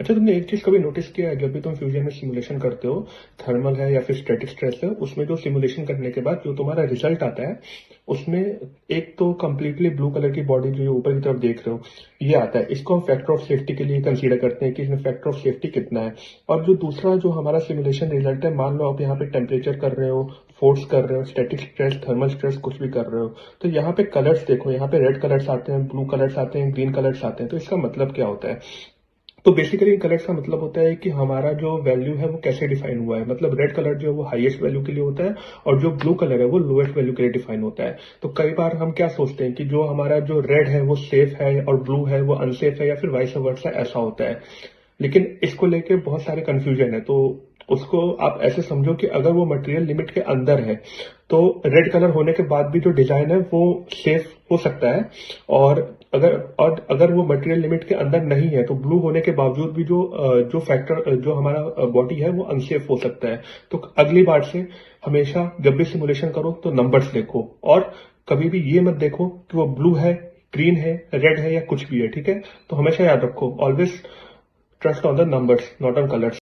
अच्छा, तुमने एक चीज कभी नोटिस किया है, जब भी तुम फ्यूजन में सिमुलेशन करते हो, थर्मल है या फिर स्टैटिक स्ट्रेस है, उसमें जो सिमुलेशन करने के बाद जो तुम्हारा रिजल्ट आता है, उसमें एक तो कंप्लीटली ब्लू कलर की बॉडी जो ऊपर की तरफ देख रहे हो, ये आता है। इसको हम फैक्टर ऑफ सेफ्टी के लिए कंसीडर करते हैं कि इसमें फैक्टर ऑफ सेफ्टी कितना है। और जो दूसरा जो हमारा सिमुलेशन रिजल्ट है, मान लो आप यहाँ पे टेम्परेचर कर रहे हो, फोर्स कर रहे हो, स्टैटिक स्ट्रेस, थर्मल स्ट्रेस, कुछ भी कर रहे हो, तो यहाँ पे कलर्स देखो, यहाँ पे रेड कलर्स आते हैं, ब्लू कलर्स आते हैं, ग्रीन कलर्स आते हैं। तो इसका मतलब क्या होता है? तो बेसिकली इन कलर्स का मतलब होता है कि हमारा जो वैल्यू है वो कैसे डिफाइन हुआ है। मतलब रेड कलर जो है वो हाईएस्ट वैल्यू के लिए होता है, और जो ब्लू कलर है वो लोएस्ट वैल्यू के लिए डिफाइन होता है। तो कई बार हम क्या सोचते हैं कि जो हमारा जो रेड है वो सेफ है और ब्लू है वो अनसेफ है, या फिर वाइस वर्सा ऐसा होता है। लेकिन इसको लेके बहुत सारे कंफ्यूजन है। तो उसको आप ऐसे समझो कि अगर वो मटेरियल लिमिट के अंदर है, तो रेड कलर होने के बाद भी जो डिजाइन है वो सेफ हो सकता है। और अगर वो मटेरियल लिमिट के अंदर नहीं है, तो ब्लू होने के बावजूद भी जो फैक्टर जो हमारा बॉडी है वो अनसेफ हो सकता है। तो अगली बार से हमेशा जब भी सिमुलेशन करो तो नंबर्स देखो, और कभी भी ये मत देखो कि वो ब्लू है, ग्रीन है, रेड है या कुछ भी है। ठीक है? तो हमेशा याद रखो, always trust on the numbers, not on colors.